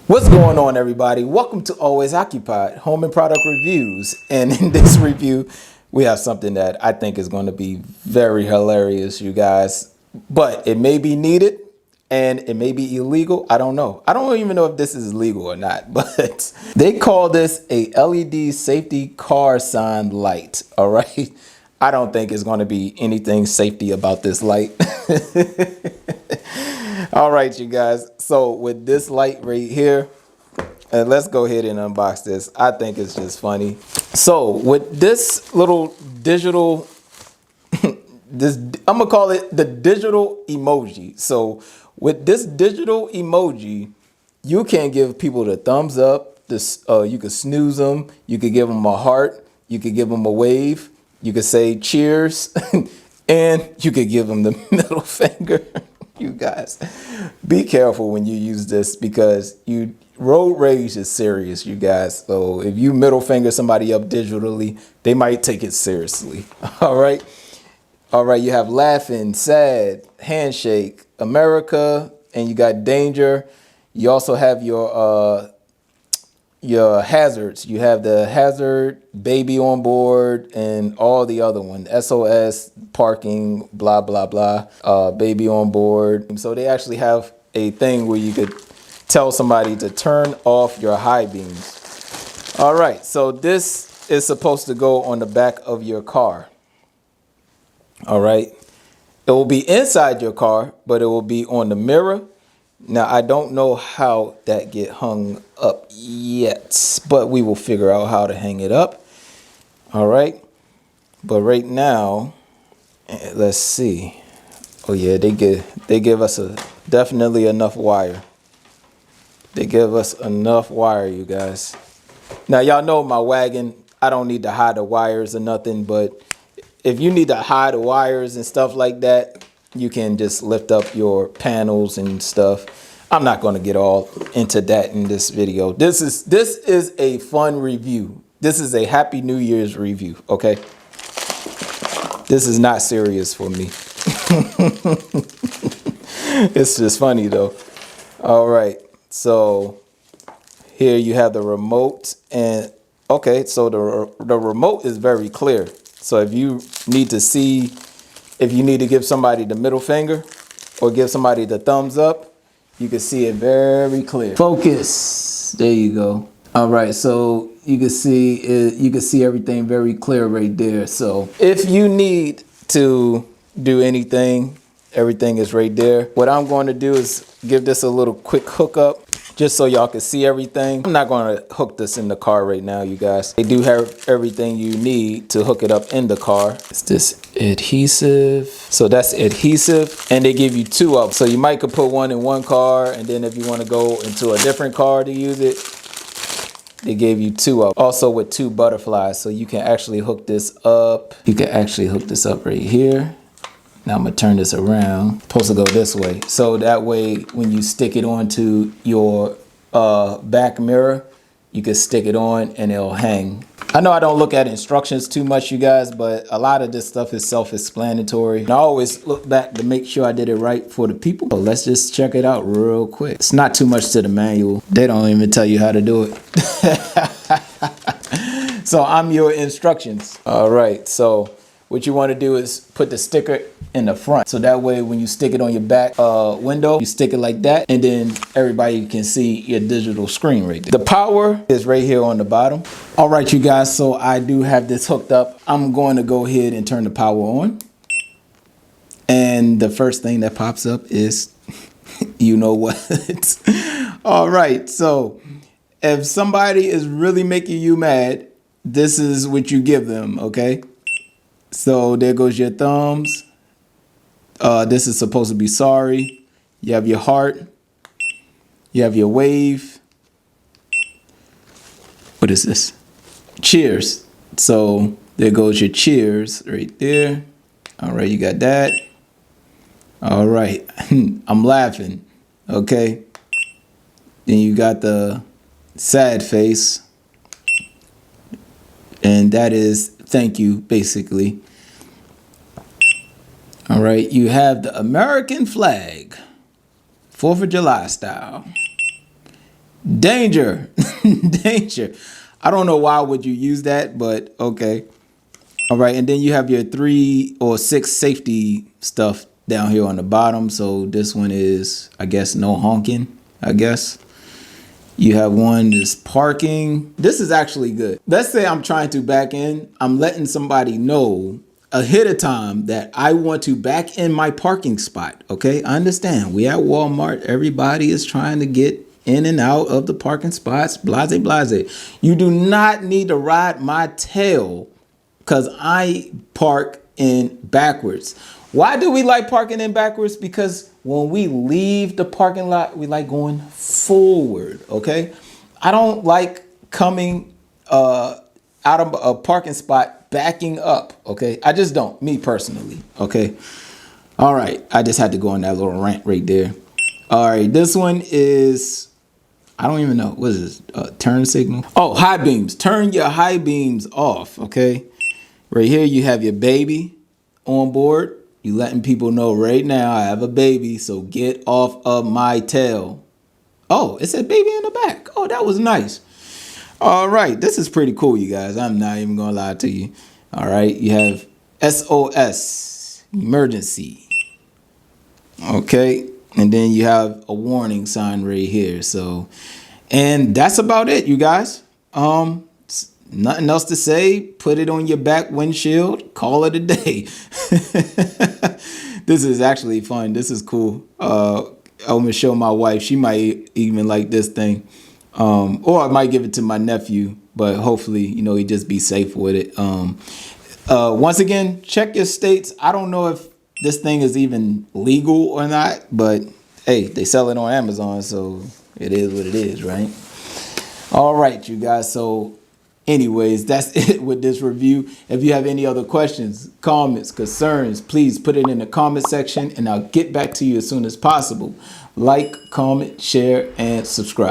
What's going on, everybody? Welcome to Always Occupied Home and Product Reviews. And in this review, we have something that I think is going to be very hilarious, you guys. But it may be needed and it may be illegal. I don't know. I don't even know if this is legal or not, but they call this a LED safety car sign light. All right. I don't think it's going to be anything safety about this light. All right, you guys. So with this light right here, and let's go ahead and unbox this. I think it's just funny. So with this little digital, I'm gonna call it the digital emoji. So with this digital emoji, you can give people the thumbs up. You could snooze them. You could give them a heart. You could give them a wave. You could say cheers, and you could give them the middle finger. You guys, be careful when you use this because road rage is serious, you guys. So if you middle finger somebody up digitally, they might take it seriously. All right. All right. You have laughing, sad, handshake, America, and you got danger. You also have your hazards. You have the hazard, baby on board, and all the other ones. SOS, parking, blah, blah, blah, baby on board. So they actually have a thing where you could tell somebody to turn off your high beams. All right, so this is supposed to go on the back of your car. All right, it will be inside your car, but it will be on the mirror. Now, I don't know how that get hung up yet, but we will figure out how to hang it up. All right. But right now, let's see. Oh, yeah, they give us definitely enough wire. They give us enough wire, you guys. Now, y'all know my wagon. I don't need to hide the wires or nothing, but if you need to hide the wires and stuff like that, you can just lift up your panels and stuff. I'm not going to get all into that in this video. This is a fun review. This is a Happy New Year's review, okay? This is not serious for me. It's just funny though. All right. So here you have the remote, and okay, so the remote is very clear. So if you need to give somebody the middle finger or give somebody the thumbs up, you can see it very clear. Focus. There you go. All right, so you can see everything very clear right there. So if you need to do anything, everything is right there. What I'm going to do is give this a little quick hookup just so y'all can see everything. I'm not going to hook this in the car right now, you guys. They do have everything you need to hook it up in the car. It's this adhesive. So that's adhesive, and they give you two of them. So you might could put one in one car, and then if you want to go into a different car to use it, they gave you two of them. Also with two butterflies, so you can actually hook this up. You can actually hook this up right here. Now I'm gonna turn this around. It's supposed to go this way. So that way, when you stick it onto your back mirror, you can stick it on and it'll hang. I know I don't look at instructions too much, you guys, but a lot of this stuff is self-explanatory. And I always look back to make sure I did it right for the people. So let's just check it out real quick. It's not too much to the manual. They don't even tell you how to do it. So I'm your instructions. All right, so what you want to do is put the sticker in the front. So that way when you stick it on your back window, you stick it like that, and then everybody can see your digital screen right there. The power is right here on the bottom. All right, you guys, so I do have this hooked up. I'm going to go ahead and turn the power on. And the first thing that pops up is, you know what? All right, so if somebody is really making you mad, this is what you give them, okay? So there goes your thumbs. This is supposed to be sorry. You have your heart. You have your wave. What is this? Cheers. So there goes your cheers right there. All right, you got that. All right, I'm laughing. Okay. Then you got the sad face. And that is thank you, basically. All right, you have the American flag, 4th of July style. Danger. Danger. I don't know why would you use that, but okay. All right, and then you have your 3 or 6 safety stuff down here on the bottom. So this one is, I guess, no honking, I guess. You have one that's parking. This is actually good. Let's say I'm trying to back in. I'm letting somebody know ahead of time that I want to back in my parking spot. Okay, I understand. We at Walmart. Everybody is trying to get in and out of the parking spots. Blase, blase. You do not need to ride my tail because I park in backwards. Why do we like parking in backwards? Because when we leave the parking lot, we like going forward, okay? I don't like coming out of a parking spot backing up, okay? I just don't, me personally, okay? All right, I just had to go on that little rant right there. All right, this one is, I don't even know, what is this, turn signal? Oh, high beams, turn your high beams off, okay? Right here, you have your baby on board. You letting people know right now I have a baby, so get off of my tail. Oh, it said baby in the back. Oh, that was nice. All right, this is pretty cool, you guys. I'm not even gonna lie to you. All right, you have SOS, emergency. Okay, and then you have a warning sign right here. So, and that's about it, you guys. Nothing else to say. Put it on your back windshield. Call it a day. This is actually fun. This is cool. I'm gonna show my wife. She might even like this thing. Or I might give it to my nephew. But hopefully, you know, he just be safe with it. Once again, check your states. I don't know if this thing is even legal or not. But hey, they sell it on Amazon, so it is what it is, right? All right, you guys. So anyways, that's it with this review. If you have any other questions, comments, concerns, please put it in the comment section and I'll get back to you as soon as possible. Like, comment, share, and subscribe.